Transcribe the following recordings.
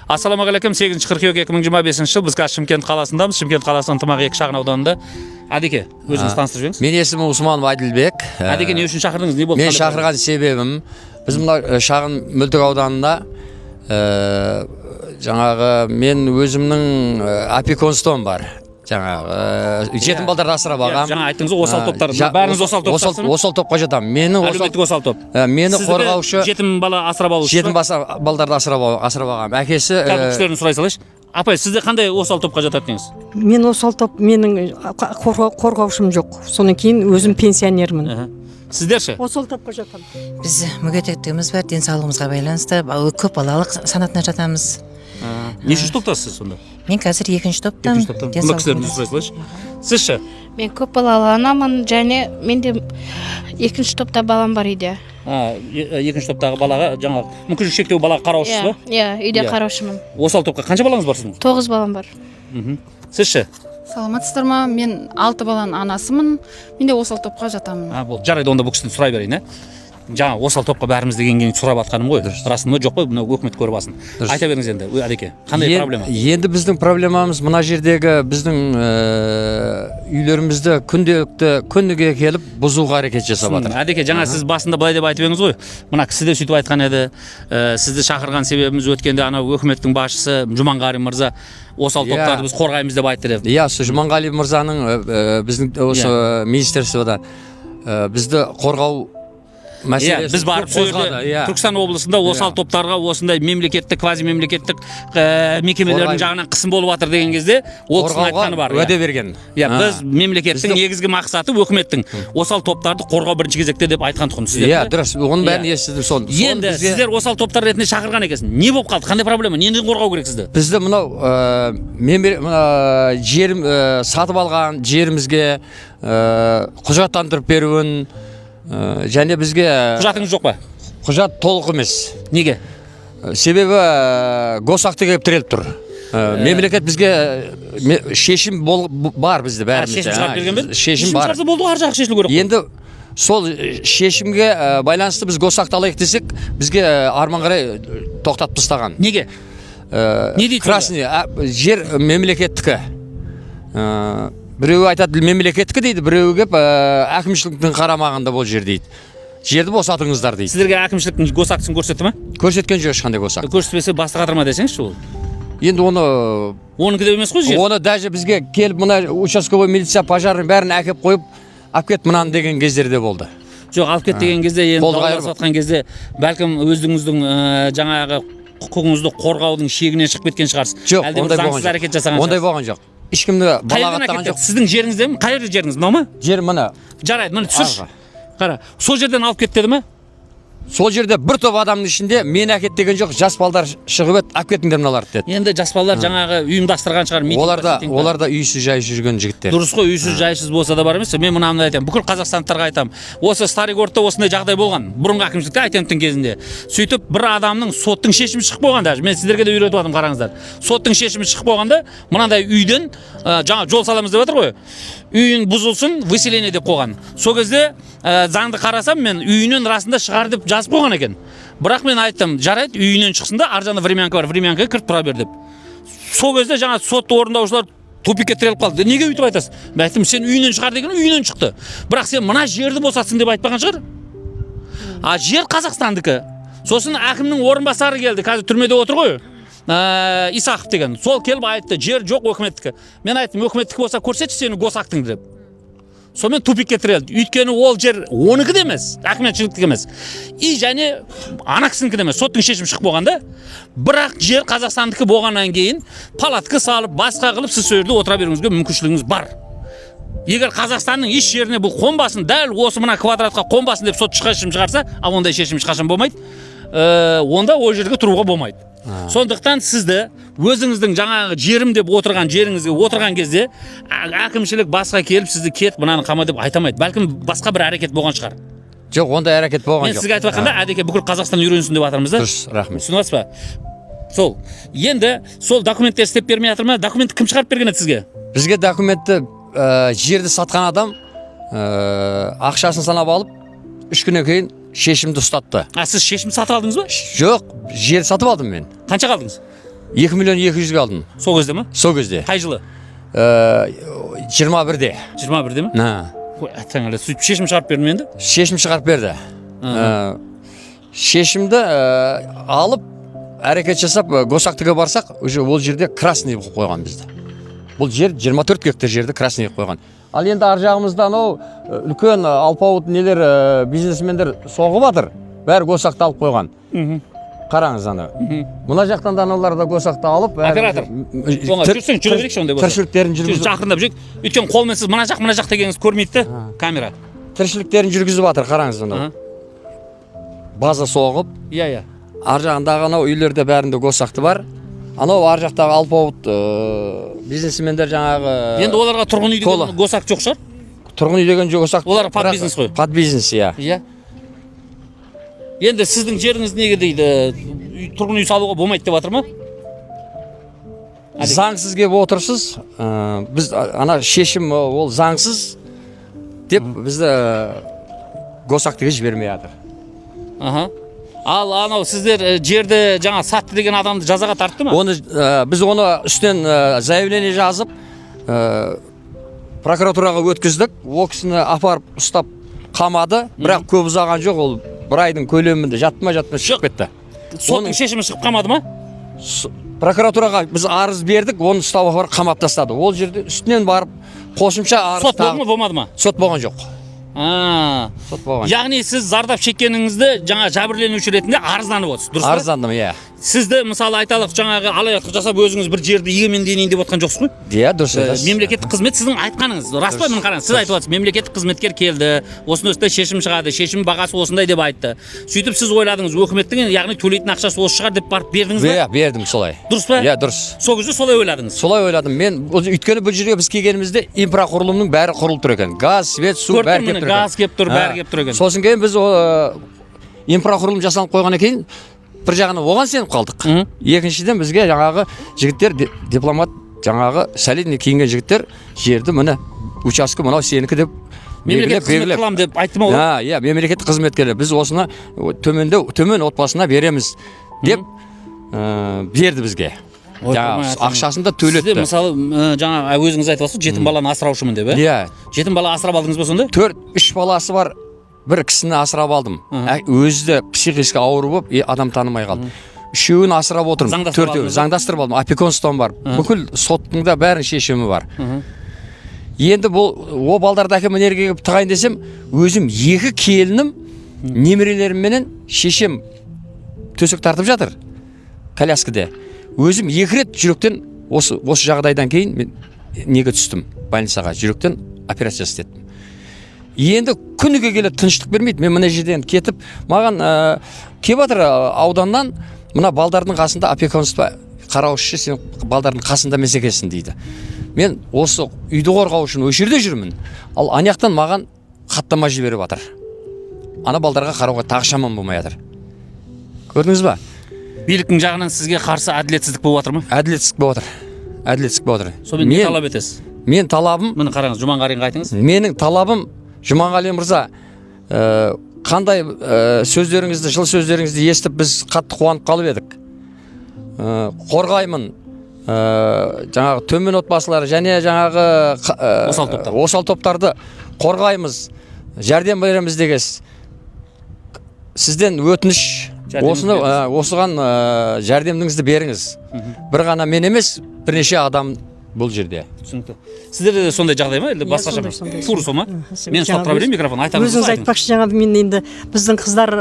Ассалаумағалейкум, 8-қыркүйек 2025 жыл біз қазір Шымкент қаласындамыз. Шымкент қаласы ынтымақ 2 шағын ауданында. Әдеке, өзіңіз таныстырып жіберіңіз. Мен есімім Усманов Айдылбек. Әдеке, не үшін шақырдыңыз? Не болды? Мен шақырған себебім, біз мына шағын Мөлтек ауданында жаңағы мен өзімнің опекунством бар. Жаңағы жетім балдарды асырап алғам. Жаңа айттыңыз ғой, осал топтар. Бәріңіз осал топтарсыз? Осал топқа жатамын. Әлеуметтік осал топ. Мені қорғаушы жетім бала асырап алушы. жетім балдарды асырап алғам. Әкесі күштерін сұрай салайыншы. Апай, сізде қандай осал топқа жататыңыз? Мен осал топ, менің қорғаушым жоқ. Содан кейін өзім пенсионермін. Сіздерші? Осал топқа жатамын. Біз мүгедектігіміз бар, денсаулығымызға байланысты көп балалық санатына жатамыз. Нешінші топтасыз сонда? Мен қазір екінші топтамын. Бұл кісілерді сұрай салайыншы. Сізші? Мен көп балалы анамын, және менде екінші топта балам бар үйде. Екінші топтағы балаға жаңа мүмкіншілігі шектеулі балаға қараушысыз ба? Иә, үйде қараушымын. Осал топқа қанша балаңыз бар сіздің? 9 балам бар. Сізші? Саламатсыздар ма? Мен 6 баланың анасымын. Мен де осал топқа жатамын. Бұл жарайды, онда бұл кісіден сұрай берейін, жаңа осал топқа бәріміз дегенге сұрап атқаным ғой. Расын ба жоқ қой, мына өкімет көріп алсын. Айта беріңіз енді, Әдеке, қандай проблема? Енді біздің проблемамыз мына жердегі біздің үйлерімізді күніге келіп бұзуға әрекет жасап жатыр. Әдеке, жаңа сіз басында былай деп айтып едіңіз ғой. Мына кісі де сөйтіп айтқан еді. Сізді шақырған себебіміз өткенде ана өкіметтің басшысы Жұманғали мырза осал топтарды біз қорғаймыз деп айтты деп. Иә, Жұманғали мырзаның біздің осы министерствода бізді қорғау мәселесі. Біз барып Түркістан облысында осал топтарға осындай мемлекеттік, квазимемлекеттік мекемелердің жағынан қысым болып жатыр деген кезде ол кісінің айтқаны бар. Уәде берген. Біз мемлекеттің негізгі мақсаты өкіметтің осал топтарды қорғау бірінші кезекте деп айтқан тұғын сіздер. Иә, дұрыс. Оның бәрін естідім соны. Енді сіздер осал топтар ретінде шақырған екенсіз. Не болып қалды? Қандай проблема? Нені қорғау керек сізді? Бізді мынау жерім сатып алған жерімізге құжаттандырып беруін және бізге құжатыңыз жоқ па? Құжат толық емес. Неге? Себебі госакты келіп тіреліп тұр. Мемлекет бізге шешім бар бізді бәрімізде. Шешім шығарып берген бе? Шешім бар. Шығарса болды, ар жағы шешілу керек. Енді сол шешімге байланысты біз госакты алайық десек, бізге арман қарай тоқтатып тастаған. Неге? Не дейді? Красный жер мемлекеттікі. Біреуі айтады мемлекеттікі дейді, біреуі кеп әкімшіліктің қарамағында бұл жер дейді. Жерді босатыңыздар дейді. Сіздерге әкімшіліктің госактысын көрсетті ме? Көрсеткен жоқ ешқандай госакт. Көрсетпесе басты қатырма десеңізші ол. Енді оныкі де емес қой жер. Оны даже бізге келіп мына участковый милиция пожарный бәрін әкеп қойып, алып кет мынаны деген кездерде болды. Жоқ, алып кет деген кезде, енді дауласып кезде бәлкім өзіңіздің жаңағы құқығыңызды қорғаудың шегінен шығып кеткен шығарсыз. Жоқ, ондай болған жоқ. Ешкімді балағаттаған жоқ. Сіздің жеріңізде ме? Қай жеріңіз, мынау ма? Жер мына. Жарайды, мына түсірші. Қара, сол жерден алып кетті деді ме? Сол жерде бір топ адамның ішінде мен әкет деген жоқ, жас балдар шығып еді, алып кетіңдер мыналарды деді. Енді жас балдар жаңағы ұйымдастырған шығар. Олар да үйсіз жайсыз жүрген жігіттер. Дұрыс қой, үйсіз жайсыз болса да бар емес. Мен мынаны айтамын, бүкіл қазақстандықтарға айтамын. Осы Старигородта осындай жағдай болған. Бұрынғы әкімшілікте Айтемовтің кезінде. Сөйтіп бір адамның соттың шешімі шығып болған даже. Мен сіздерге де үйретіп жатырмын, қараңыздар. Соттың шешімі шығып болғанда, мынандай үйден жаңа жол саламыз деп жатыр ғой. Үйін бұзылсын, выселение деп қойған. Сол кезде заңды қарасам, мен үйінен расында шығар деп жазып қойған екен. Бірақ мен айттым, жарайды, үйінен шықсын да, аржанда времянка бар, времянкаға кіріп тұра бер деп. Сол кезде жаңа сотты орындаушылар тупикке тіреліп қалды. Неге өйтіп айтасыз? Мен айттым, сен үйінен шығар деген, үйінен шықты. Бірақ сен мына жерді босатсын деп айтпаған шығар. Жер Қазақстандікі. Сосын әкімнің орынбасары келді, қазір түрмеде отыр ғой. Исақов деген. Сол келіп айтты, жер жоқ өкіметтікі. Мен айттым, өкіметтікі болса көрсетші сені госактыңды деп. Сонымен тупикке тірелді. Өйткені ол жер оныкі де емес, әкіметшіліктікі емес. И және ана кісінікі де емес, соттың шешімі шығып болғанда, бірақ жер Қазақстандікі болғаннан кейін палатка салып, басқа қылып сіз сол жерде отыра беруіңізге мүмкіншілігіңіз бар. Егер Қазақстанның еш жеріне бұл қонбасын, дәл осы мына квадратқа қонбасын деп сот шешім шығарса, ондай шешім ешқашан болмайды. Онда ол жерге тұруға болмайды. Сондықтан сізді өзіңіздің жаңағы жерім деп отырған жеріңізге отырған кезде әкімшілік басқа келіп сізді кет мынаны қама деп айтамайды. Бәлкім басқа бір әрекет болған шығар. Жоқ, ондай әрекет болған жоқ. Мен сізге айтып жатқанда, Әдеке бүкіл Қазақстан үйренсін деп жатырмыз да. Дұрыс, рахмет. Түсінесіз ба? Сол. Енді сол документтер істеп бермей жатыр ма? Документті кім шығарып берген еді сізге? Бізге документті жерді сатқан адам ақшасын санап алып 3 күннен кейін шешімді ұстатты. Сіз шешім сатып алдыңыз ба? Жоқ, жер сатып алдым мен. Қанша алдыңыз? 2 миллион 200-ге алдым. Сол кезде ма? Сол кезде. Қай жылы? 21-де. 21-де ме? Қой, атсаң әлі сөйтіп шешім шығарып берді ме енді? Шешім шығарып берді. Шешімді алып әрекет жасап Госактыға барсақ, уже ол жерде красный қойған бізді. Бұл жер 24 гектар жерді красный қойған. Ал енді ар жағымызда анау үлкен алпауыт нелер бизнесмендер соғып жатыр. Бәрі Госакты алып қойған. Қараңыз ана. Мына жақтан да аналар да Госакты алып, оператор. Соңға жүрсең жүре берейікші ондай болса. Тіршіліктерін жүргізіп. Жақындап жүрейік. Өйткені қолмен сіз мына жақ дегеніңіз көрмейді де камера. Тіршіліктерін жүргізіп жатыр, қараңыз ана. База соғып. Иә. Ар жағындағы анау үйлерде бәрінде Госакты бар. Анау ар жақтағы алпауыт бизнесмендер жаңағы. Енді оларға тұрғын үй деген Госак жоқ шығар? Тұрғын үй деген Госак. Олар под бизнес қой. Под бизнес, иә. Иә. Енді сіздің жеріңіз неге дейді? Тұрғын үй салуға болмайды деп жатыр ма? Заңсыз келіп отырсыз. Біз ана шешім ол заңсыз деп бізді Госактыға жібермей жатыр. Ал анау сіздер жерді жаңа сатты деген адамды жазаға тартты ма? Біз оны үстен заявление жазып прокуратураға өткіздік. Ол кісіні апарып ұстап қамады, бірақ көп ұзаған жоқ, ол бір айдың көлемінде жатма шығып кетті. Соттың шешімі шығып қамады ма? Прокуратураға біз арыз бердік, оны ұстап апарып қамап тастады. Ол жерде үстінен барып қосымша арыз. Сот болды ма, болмады ма? Сот болған жоқ. Сот болған. Яғни сіз зардап шеккеніңізді жаңа жәбірленуші ретінде арызданып отырсыз, дұрыс па? Арыздандым, иә. Сізді мысалы айталық жаңағы алаяқтық жасап өзіңіз бір жерді егемен дейін деп отқан жоқсыз ғой? Иә, дұрыс. Мемлекеттік қызмет сіздің айтқаныңыз. Рас па? Міне қараңыз, сіз айтып отырсыз, мемлекеттік қызметкер келді, осындай шешім шығады, шешім бағасы осындай деп айтты. Сөйтіп сіз ойладыңыз, өкіметтің яғни төлейтін ақшасы осы шығар деп барып бердіңіз ба? Иә, бердім солай. Дұрыс па? Иә, дұрыс. Сол кезде солай ойладыңыз. Солай ойладым. Мен өйткені бұл жерге біз келгенімізде инфрақұрылымның бәрі құрылып тұр екен. Газ, свет, су бәрі келіп тұр екен. Газ келіп тұр, бәрі келіп тұр екен. Сосын кейін біз инфрақұрылым жасалып қойғаннан кейін бір жағынан оған сеніп қалдық. Екіншіден бізге жаңағы жігіттер дипломат, жаңағы солидный киінген жігіттер жерді міне участка мынау сенікі деп мемлекеттік қызмет қыламын деп айтты ма олар? Иә, мемлекеттік қызметкерлер біз осыны төмен отбасына береміз деп берді бізге. Ақшасын да төлетті. Сізде мысалы жаңа өзіңіз айтып отырсыз, жетім баланы асыраушымын деп, иә? Жетім бала асырап алдыңыз ба сонда? 3 баласы бар. Бір кісіні асырап алдым. Өзі де психически ауыр болып, адам танымай қалды. Үшеуін асырап отырмын. Заңдастырып алдым. Опекунством бар. Бүкіл соттың да бәрін шешімі бар. Енді бұл о балдарды әкем энергияға тығайын десем, өзім 2 келінім, немерелерімменен шешем төсек тартып жатыр. Коляскада. Өзім 2 рет жүректен осы жағдайдан кейін мен неге түстім? Больницаға жүректен операция істеттім. Енді күніге келіп тыныштық бермейді. Мен мына жерден кетіп, маған келіп жатыр ауданнан, мына балдардың қасында опекунство қараушы, сен балдардың қасында емес екенсің дейді. Мен осы үйді қорғау үшін осы жерде жүрмін. Ал анаяқтан маған хаттама жіберіп жатыр. Ана балдарға қарауға тағы шамам болмай жатыр. Көрдіңіз ба? Биліктің жағынан сізге қарсы әділетсіздік болып жатыр ма? Әділетсіздік болып жатыр. Әділетсіздік болып жатыр. Сонымен не талап етесіз? Мен талабым, міне қараңыз, Жұманғалиға айтыңыз. Менің талабым, Жұманғали мырза, қандай сөздеріңізді, жыл сөздеріңізді естіп біз қатты қуанып қалып едік. Қорғаймын, жаңағы төмен отбасылары және жаңағы осал топтарды қорғаймыз, жәрдем береміз дегенсіз. Сізден өтініш, осыған жәрдеміңізді беріңіз. Бір ғана мен емес, бірнеше адам бұл жерде. Түсінікті. Сіздерде де сондай жағдай ма? Басқаша ма? Тура сол ма? Мен ұстап берейін микрофон, айтамыз. Өзіңіз айтпақшы, жаңа мен енді біздің қыздар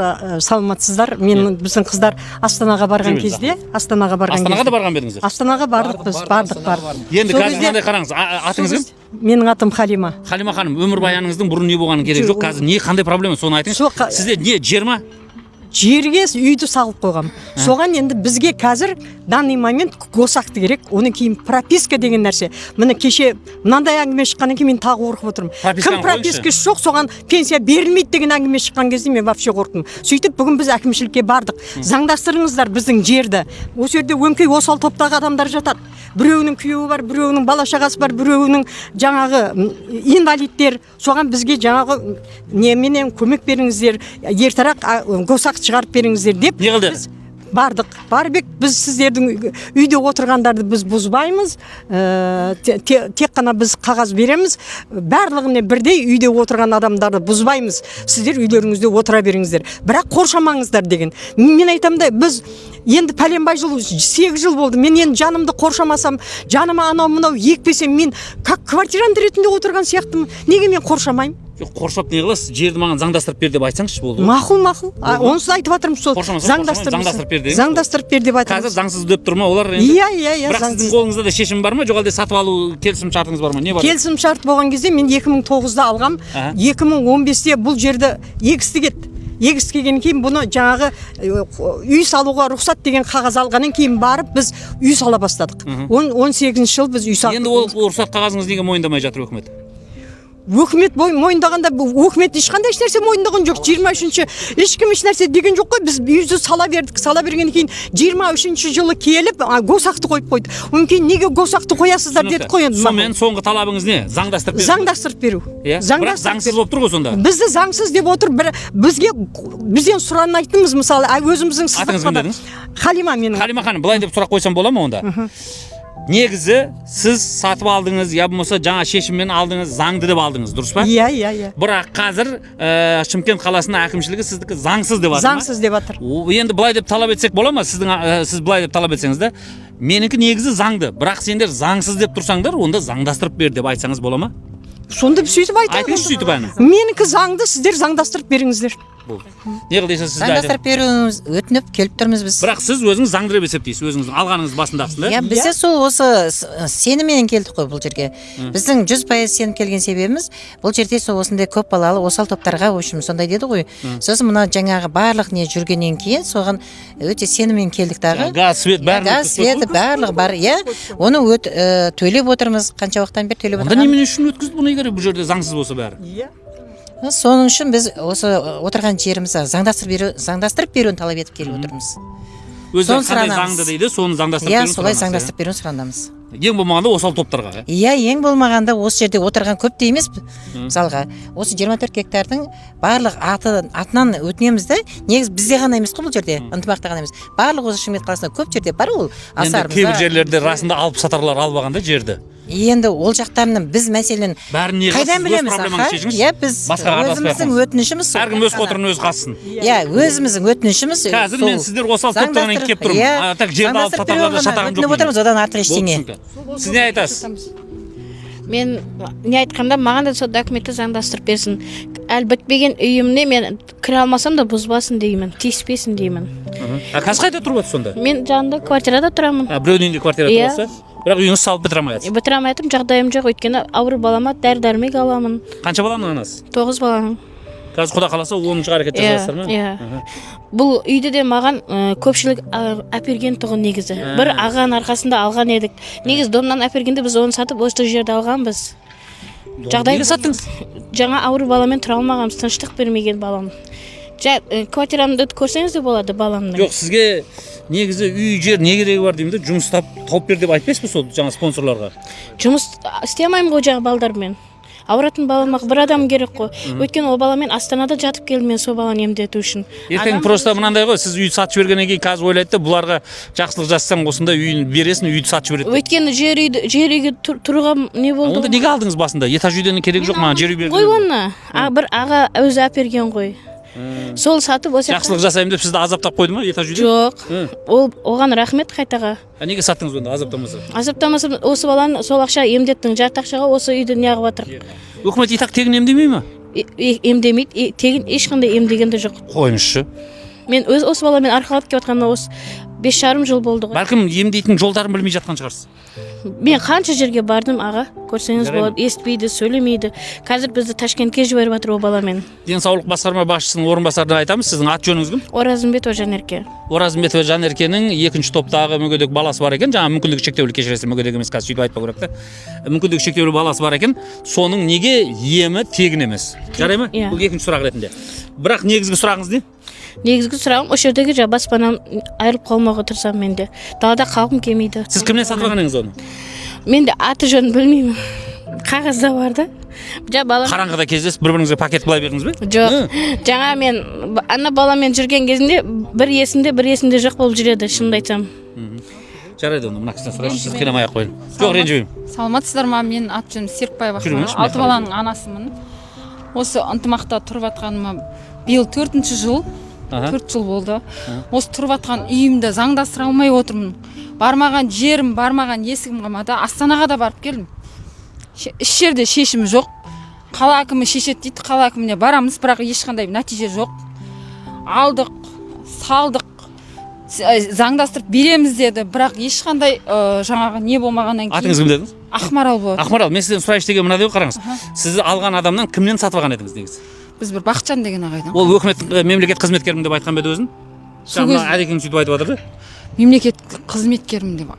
саламатсыздар. Біздің қыздар Астанаға барған кезде, Астанаға да барған бедіңіздер? Астанаға бардық біз, бардық. Енді қазір қандай қараңыз, атыңыз кім? Менің атым Халима. Халима ханым, өмірбаяныңыздың бұрын не болғанын керек жоқ, қазір не қандай проблема, соны айтыңыз. Сізде не, жер ма? Жерге үйді салып қойғам. Соған енді бізге қазір данный момент Госакты керек. Оның кейін прописка деген нәрсе. Міне кеше мынандай әңгіме шыққаннан кейін мен тағы қорқып отырмын. Кім пропискасы жоқ, соған пенсия берілмейді деген әңгіме шыққан кезде мен вообще қорқтым. Сөйтіп бүгін біз әкімшілікке бардық. Заңдастырыңыздар біздің жерді. Осы жерде өңкей осал топтағы адамдар жатады. Біреуінің күйеуі бар, біреуінің бала шағасы бар, біреуінің жаңағы инвалидтер. Соған бізге жаңағы неменен көмек беріңіздер, ертарақ Госак шығарып беріңіздер деп. Не қылды? бардық біз сіздердің үйде отырғандарды біз бұзбаймыз, тек қана біз қағаз береміз, барлығына бірдей үйде отырған адамдарды бұзбаймыз, сіздер үйлеріңізде отыра беріңіздер, бірақ қоршамаңыздар деген. Мен айтамын да, біз енді пәленбай жыл 8 жыл болды, мен енді жанымды қоршамасам, жаныма анау мынау екпесем, мен как квартирант ретінде отырған сияқтымын, неге мен қоршамаймын? Жоқ, қоршап не қыласыз? Жерді маған заңдастырып бер деп айтсаңызшы болды. Мақұл. Онсыз айтып жатырмын, сол заңдастырып бер деңіз. Заңдастырып бер деп айтамын. Қазір заңсыз деп тұр ма олар енді? Иә, Бірақ сіздің қолыңызда да шешім бар ма? Жоқ әлде сатып алу келісім шартыңыз бар ма? Не бар? Келісім шарт болған кезде мен 2009-да алғам, 2015-те бұл жерді егістеген кейін бұны жаңағы үй салуға рұқсат деген қағаз алғаннан кейін барып біз үй сала бастадық. 18 жыл біз үй салдық. Енді ол рұқсат қағазыңыз неге мойындамай жатыр өкімет? Өкімет мойындағанда, өкімет ешқандай еш нәрсе мойындаған жоқ. 23-ші ешкім еш нәрсе деген жоқ қой. Біз үйді сала бердік. Сала бергеннен кейін 23-ші жылы келіп госақты қойып қойды. Онан кейін неге госақты қоясыздар дедік қой енді. Сонымен соңғы талабыңыз не? Заңдастырып беру. Бірақ заңсыз болып тұр ғой сонда. Бізді заңсыз деп отыр. Бізден сұранайтынымыз, мысалы, өзіміздің сыздықпада. Халима менің. Халима ханым, былай деп сұрақ қойсам бола ма онда? Негізі сіз сатып алдыңыз, я болмаса жаңа шешіммен алдыңыз, заңды деп алдыңыз, дұрыс па? Иә. Бірақ қазір Шымкент қаласының әкімшілігі сіздікі заңсыз деп жатыр ма? Заңсыз деп жатыр. Енді былай деп талап етсек бола ма? Сіз былай деп талап етсеңіз де, менікі негізі заңды, бірақ сендер заңсыз деп тұрсаңдар, онда заңдастырып бер деп айтсаңыз бола ма? Сонда сөйтіп айтамын. Айтыңыз сөйтіп әні. Менікі заңды, сіздер заңдастырып беріңіздер. Не қылдайсыз сізді заңдастырып беруіміз өтініп келіп тұрмыз біз. Бірақ сіз өзіңіз заңды деп есептейсіз, өзіңіздің алғаныңыз басындағысыз да? Иә, бізде сол осы сеніммен келдік қой бұл жерге. Біздің 100% сеніп келген себебіміз бұл жерде сол осындай көп балалы осал топтарға, в общем, сондай деді ғой. Сосын мына жаңағы барлық не жүргеннен кейін соған өте сеніммен келдік дағы. Газ, свет барлығы бар, иә. Оны төлеп отырмыз, қанша уақыттан бері төлеп отырмыз. Онда немен үшін өткізді бұны егер бұл жерде заңсыз болса бәрі? Иә. Соның үшін біз осы отырған жерімізді заңдастырып беруін талап етіп келіп отырмыз. Өздері қандай заңды дейді, соны заңдастырып беруін сұранамыз. Иә, солай заңдастырып беруін сұранамыз. Ең болмағанда осал топтарға. Иә, ең болмағанда осы жерде отырған көп те емес, мысалға осы 24 гектардың барлық атынан өтінеміз да, негіз бізде ғана емес қой бұл жерде, ынтымақта ғана емес. Барлық осы Шымкент қаласында көп жерде бар ол асарымызда. Енді кейбір жерлерде расында алып сатарлар албағанда жерді. Енді ол жақтарының біз мәселен қайдан білеміз, иә, біз өзіміздің өтінішіміз сол. Әркім өз қотырын өз қассын. Иә, өзіміздің өтінішіміз сол. Қазір мен сіздер осал топтарынан келіп тұрмын. Так жерді алып сатарларды шатағым жоқ. Отырмыз, одан артық ештеңе. Сіз не айтасыз? Мен не айтқанда маған да сол документті заңдастырып берсін. Әлі бітпеген үйімне мен кіре алмасам да бұзбасын деймін, тиіспесін деймін. Қазір қайда тұрып жатыр сонда? Мен жанында квартирада тұрамын. Біреудің үйінде квартира тұраса? Бірақ үйіңіз салып бітіре алмайсыз? Бітіре алмайтым, жағдайым жоқ, өйткені ауру балама дәрі-дәрмек аламын. Қанша баланың анасы? 9 баланың. Қазір Құда қаласа 10-шы әрекет жасайсыздар ма? Иә. Бұл үйді де маған көпшілік әперген тұғын негізі. Бір ағаның арқасында алған едік. Негізі домнан әпергенде біз оны сатып осы жерде алғанбыз. Неге саттыңыз? Жаңа ауру баламен тұра алмағанбыз, тыныштық бермеген балам. Квартирамды көрсеңіз де болады баламның. Жоқ, сізге негізі үй жер не керегі бар деймін де, жұмыс тауып бер деп айтпайсыз ба сол жаңа спонсорларға? Жұмыс істей алмаймын ғой жаңа балдармен. Ауыратын балама бір адам керек қой. Өйткені ол баламен Астанада жатып келдім мен сол баланы емдету үшін. Ертең просто мынандай ғой, сіз үйді сатып жібергеннен кейін қазір ойлайды да, бұларға жақсылық жасасаң осында үйін бересің, үйді сатып жібереді. Өйткені жер үйге тұруға не болды? Онда неге алдыңыз басында? Этаж үйден керек жоқ, маған жер үй берді. Қой оны. Бір аға өзі әперген ғой. Сол сатып осы жақсылық жасаймын деп сізді азаптап қойды ма этаж үйде? Жоқ. Оған рахмет қайтаға. Неге саттыңыз онда азаптамаса? Азаптамаса осы баланы сол ақша емдеттің, жарты ақшаға осы үйді неғып жатыр. Үкімет итак тегін емдемей ма? Емдемейді, тегін ешқандай емдеген де жоқ. Қойыңызшы. Мен осы баламен арқалап келіп жатқанда осы 5,5 жыл болды ғой. Бәлкім емдейтін жолдарын білмей жатқан шығарсыз. Мен қанша жерге бардым, аға, көрсеңіз болады, естіпейді, сөйлемейді. Қазір бізді Ташкентке жіберіп жатыр ол баламен. Денсаулық басқарма басшысының орынбасарына айтамыз, сіздің ат жөніңіз кім? Оразымбетова Жанерке. Оразымбетова Жанеркенің екінші топтағы мүгедек баласы бар екен, жаңа мүмкіндігі шектеулі, кешіресіз, мүгедек емес, қазір сөйтіп айтпау керек та. Мүмкіндігі шектеулі баласы бар екен, соның неге емі тегін емес? Жарай ма? Бұл екінші сұрақ ретінде. Бірақ негізгі сұрағыңыз не? Негізгі сұрағым осы жердегі баспанам айырылып қалмауға тырысам мен де. Далада қалғым келмейді. Сіз кімнен сатып алғаныңыз оны? Мен де аты жөнін білмеймін. Қағазда бар да. жа бала Қараңғыда кездесіп бір-біріңізге пакет былай бердіңіз бе? жоқ. Жаңа мен ана баламен жүрген кезінде бір есімде жоқ болып жүреді, шынымды айтсам. Жарайды, онда мына кісіден сұрайыншы, сіз қинамай ақ қойын. Жоқ, ренжімеймін. Саламатсыздар ма? Мен аты жөнім Серікбаева. Жүріңізші, 6 баланың анасымын. Осы ынтымақта тұрып атқаныма биыл 4-ші жыл. 4 жыл болды. Осы тұрып атқан үйімді заңдастыра алмай отырмын. Бармаған жерім, бармаған есігім қалмады. Астанаға да барып келдім. Еш жерде шешім жоқ. Қала әкімі шешеді дейді, қала әкіміне барамыз, бірақ ешқандай нәтиже жоқ. Алдық, салдық, заңдастырып береміз деді, бірақ ешқандай жаңағы не болмағаннан кейін. Атыңыз кім дедіңіз? Ақмарал болады. Ақмарал, мен сізден сұрайыншы деген мынандай ғой, қараңыз. Сіз алған адамнан кімнен сатып алған едіңіз негізі? Біз бір Бақытжан деген ағайдан. Ол өкімет мемлекет қызметкерімін деп айтқан ба еді өзін? Жаңа әдекең сөйтіп айтып жатыр да? Мемлекет қызметкерімін деп.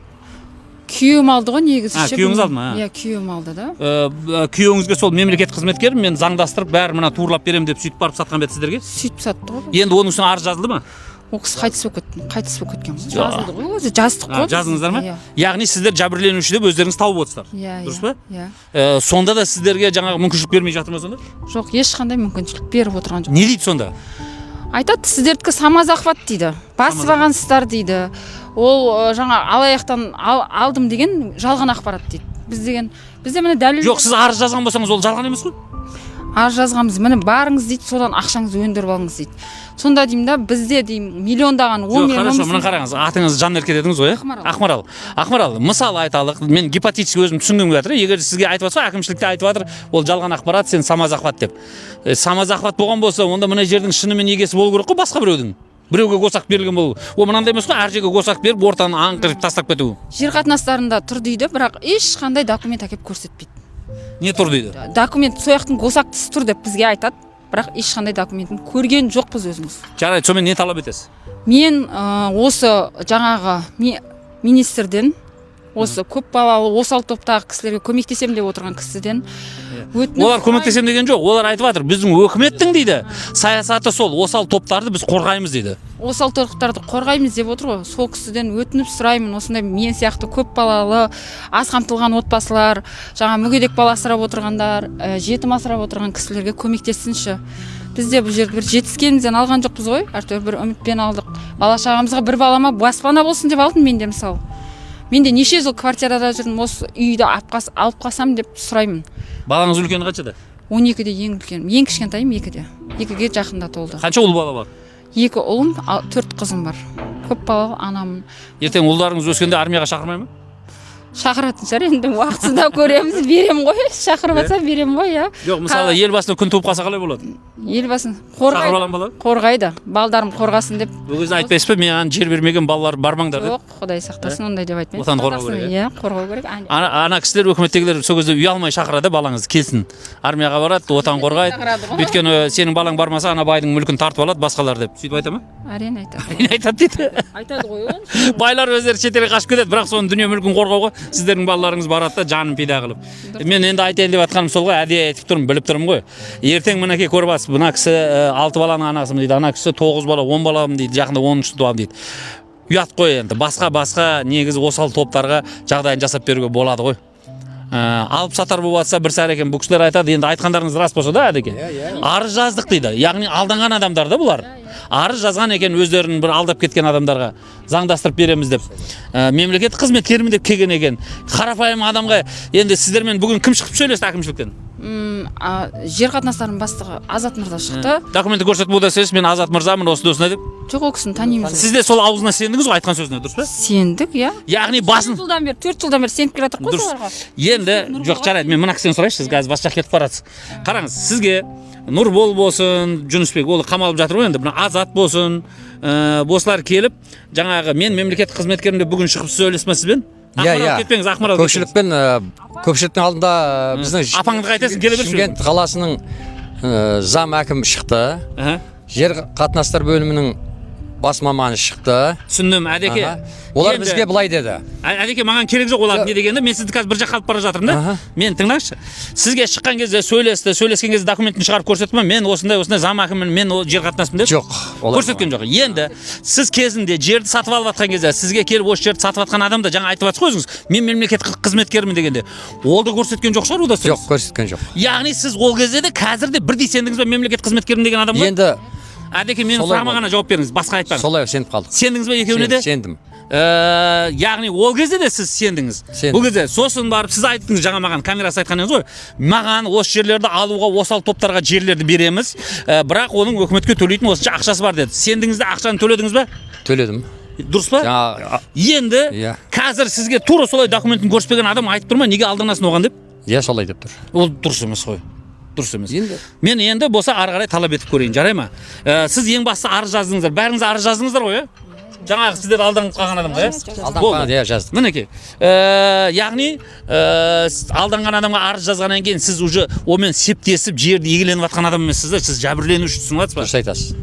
Күйеуім алды ғой негізі. Күйеуіңіз алды ма? Иә, күйеуім алды да. Күйеуіңізге сол мемлекет қызметкері мен заңдастырып бәрі мына турлап беремін деп сөйтіп барып сатқан ба еді сіздерге? Сөйтіп сатты ғой. Енді оның үстіне арыз жазылды ма? Ол кісі қайтыс болып кеткен ғой. Жазылды ғой, өзі жаздық қой. Жаздыңыздар ма? Яғни сіздер жәбірленуші деп өздеріңіз тауып отырсыздар. Дұрыс па? Иә. Сонда да сіздерге жаңағы мүмкіншілік бермей жатыр ма сонда? Жоқ, ешқандай мүмкіншілік беріп отырған жоқ. Не дейді сонда? Айтады, сіздердікі самозахват дейді. Басып алғансыздар дейді. Ол жаңа алаяқтан алдым деген жалған ақпарат дейді. Бізде міне дәлел. Жоқ, сіз арыз жазған болсаңыз ол жалған емес қой? Арыз жазғанбыз, міне барыңыз дейді, содан ақшаңызды өндіріп алыңыз дейді. Сонда деймін да, бізде деймін миллиондаған 10 миллион. Хорошо, мына қараңыз, атыңыз Жанерке дедіңіз ғой, Ақмарал. Ақмарал, мысалы айталық, мен гипотетически өзім түсінгім келіп жатыр. Егер сізге айтып жатса, әкімшілікте айтып жатыр, ол жалған ақпарат, сен самозахват деп. Самозахват болған болса, онда мына жердің шынымен егесі болу керек қой, басқа біреудің. Біреуге госак берілген болу. Ол мынандай емес қой, әр жерге госак беріп, ортаны аңқырып тастап кету. Жер қатынастарында тұр дейді, бірақ ешқандай документ әкеп көрсетпейді. Не тұр дейді? Документ сояқтың госактысы тұр деп бізге айтады, бірақ ешқандай документін көрген жоқпыз өзіміз. Жарайды, сонымен не талап етесіз? Мен осы жаңағы министрден, осы көп балалы осал топтағы кісілерге көмектесем деп отырған кісіден олар көмектесем деген жоқ, олар айтып жатыр, біздің өкіметтің дейді саясаты сол, осал топтарды біз қорғаймыз дейді. Осал топтарды қорғаймыз деп отыр ғой. Сол кісіден өтініп сұраймын, осындай мен сияқты көп балалы, аз қамтылған отбасылар, жаңа мүгедек бала асырап отырғандар, жетім асырап отырған кісілерге көмектессінші. Бізде бұл жерде бір жетіскенімізден алған жоқпыз ғой, әртүрлі бір үмітпен алдық. Бала шағамызға бір балама баспана болсын деп алдым мен де мысалы. Мен де неше жыл квартирада жүрдім, осы үйді алып қалсам деп сұраймын. Балаңыз үлкені қаншада? 12-де ең үлкен, ең кішкентайым 2-де. 2-ге жақында толды. Қанша ұл бала бар? 2 ұлым, 4 қызым бар. Көп балалы анамын. Ертең ұлдарыңыз өскенде армияға шақырмай ма? Шақыратын шығар, енді уақытысында көреміз, берем ғой. Шақырып жатса берем ғой, иә. Жоқ, мысалы елбасына күн туып қалса қалай болады? Елбасын шақырып алам бала? Қорғайды. Балдарым қорғасын деп. Ол кезде айтпайсыз ба, маған жер бермеген балалар бармаңдар деп? Жоқ, Құдай сақтасын, ондай деп айтпаймын. Отанды қорғау керек. Иә, қорғау керек. Ана кісілер, өкіметтегілер сол кезде ұялмай шақырады, балаңыз келсін. Армияға барады, отан қорғайды. Өйткені сенің балаң бармаса, ана байдың мүлкін тартып алады басқалар деп. Сөйтіп айта ма? Әрине айтады. Әрине айтады дейді. Айтады ғой. Байлар өздері шетелге қашып кетеді, бірақ соның дүние мүлкін қорғауға сіздердің балаларыңыз барады да жанын пида қылып. Мен енді айтайын деп жатқаным сол ғой, әдейі айтып тұрмын, біліп тұрмын ғой. Ертең мінекей көріп жатсыз, мына кісі 6 баланың анасымын дейді, ана кісі 9 бала, 10 баламын дейді, жақында 10-ші туамын дейді. Ұят қой енді, басқа негізі осал топтарға жағдайын жасап беруге болады ғой. Алып сатар болып жатса бір сәрі екен, бұл кісілер айтады, енді айтқандарыңыз рас болса да әдеке. Арыз жаздық дейді, яғни алданған адамдар да бұлар. Арыз жазған екен өздерін бір алдап кеткен адамдарға заңдастырып береміз деп. Мемлекет қызметкерімін деп келген екен. Қарапайым адамға енді сіздермен бүгін кім шығып сөйлесті әкімшіліктен? Жер қатынастарының бастығы Азат Мырза шықты. Документті көрсетіп отырсыз, мен Азат Мырзамын, осындай деп. Жоқ, ол кісіні танимыз. Сіз де сол аузына сендіңіз ғой айтқан сөзіне, дұрыс па? Сендік, иә. Яғни басын 4 жылдан бері сеніп келе жатыр ғой соларға. Енді жоқ, жарайды, мен мына кісіден сұрайыншы, сіз қазір бас жаққа кетіп барасыз. Қараңыз, сізге Нұрбол болсын, Жүнісбек, ол қамалып жатыр ғой енді, мына Азат болсын, осылар келіп, жаңағы мен мемлекет қызметкерімін деп бүгін шығып сөйлесіп сізбен? Ақмарал кетпеңіз, Ақмарал. Көпшіліктің алдында біздің апаңды қайтесің, келе берші. Шымкент қаласының зам әкім шықты. Жер қатынастар бөлімінің бас маманы шықты. түсіндім әдеке. Аха. Олар Енді- бізге былай деді. Әдеке маған керек жоқ олар не дегенде, мен сізді қазір бір жаққа алып бара жатырмын да. Аха. Мен тыңдаңызшы. Сізге шыққан кезде сөйлескен кезде документін шығарып көрсеттім ба? Мен осындай зам әкіммін, мен ол жер қатынасымын деді. Жоқ. олар Көрсеткен жоқ. Енді сіз кезінде жерді сатып алып жатқан кезде, сізге келіп осы жерді сатып жатқан адам да жаңа айтып жатсыз ғой өзіңіз, мен мемлекеттік қызметкермін дегенде, ол да көрсеткен жоқ шығар, ода сөз. Жоқ, көрсеткен жоқ. Яғни сіз ол кезде де қазір де бірдей сендіңіз бе мемлекеттік қызметкермін деген адам ғой? Енді Әдеке менің солай сұрағыма ғана жауап беріңіз, басқа айтпаңыз. солай сеніп қалдық. Сендіңіз бе екеуіне де? Сендім. Яғни ол кезде де сіз сендіңіз. Сендім. Бұл кезде сосын барып сіз айттыңыз жаңа маған камерасы айтқан едіңіз ғой. Маған осы жерлерді алуға, осал топтарға жерлерді береміз. Бірақ оның өкіметке төлейтін осынша ақшасы бар деді. Сендіңіз де ақшаны төледіңіз бе? Төледім. Дұрыс па? Жаңа Енді Иә. қазір сізге тура солай документін көрсетпеген адам айтып тұр ма, неге алдырасың оған деп? иә солай деп тұр. Ол дұрыс емес қой. Дұрыс емес. Енді Мен енді болса ары қарай талап етіп көрейін, жарай ма? Сіз ең басты арыз жаздыңыздар. Бәріңіз арыз жаздыңыздар ғой, иә? Жаңағы сіздер алданып қалған адамға, иә? алданған иә жаздық. Мінекей. Яғни алданған адамға арыз жазғаннан кейін сіз уже онымен септесіп жерді игеленіп жатқан адам емессіз да, сіз жәбірленушісіз, түсініп Дұрыс айтасыз.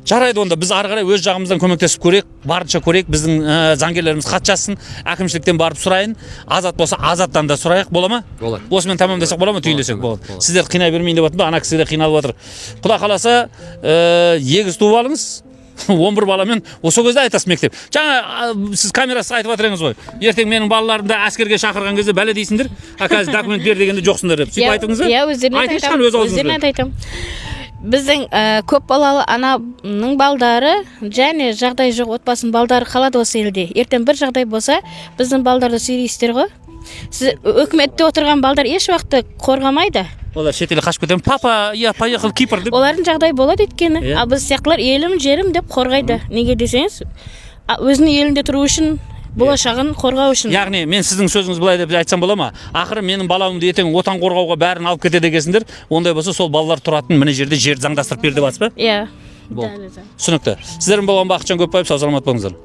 Жарайды, онда біз ары қарай өз жағымыздан көмектесіп көрейік, барынша көрейік, біздің заңгерлеріміз хат жазсын, әкімшіліктен барып сұрайын, азат болса азаттан да сұрайық, бола ма? Болады. Осымен тамамдасақ бола ма, түйіндесек Болады. болады. Сіздер қинай бермейін деп отырмын, ана кісі де қиналып жатыр. Құда қаласа егіз туып алыңыз. 11 баламен осы кезде айтасыз мектеп. Жаңа сіз камерасыз айтып жатырыңыз ғой. Ертең менің балаларымды әскерге шақырған кезде бәле дейсіңдер. Қазір документ бер дегенде жоқсыңдар деп. Сөйтіп айтыңыз ба? Иә, өздеріне айтам. Біздің көп балалы ананың балдары және жағдай жоқ отбасының балдары қалады осы елде. Ертең бір жағдай болса, біздің балдарды сүйрейсіздер ғой. Сіз өкіметте отырған балдар еш уақытта қорғамайды. Олар шетелге қашып кетемін. Папа, я поехал Кипр деп. Олардың жағдай болады өйткені. Ал біз сияқтылар елім, жерім деп қорғайды. Неге десеңіз, өзінің елінде тұру үшін, болашағын қорғау үшін. Яғни мен сіздің сөзіңіз былай деп айтсам бола ма? Ақыры менің баламды ертең отан қорғауға бәрін алып кетеді екенсіңдер. Ондай болса сол балалар тұратын мына жерде жерді заңдастырып бер деп жатсыз ба? Иә. Болды. Түсінікті. Сіздердің болған Бақытжан Көпбаев, сау саламат болыңыздар.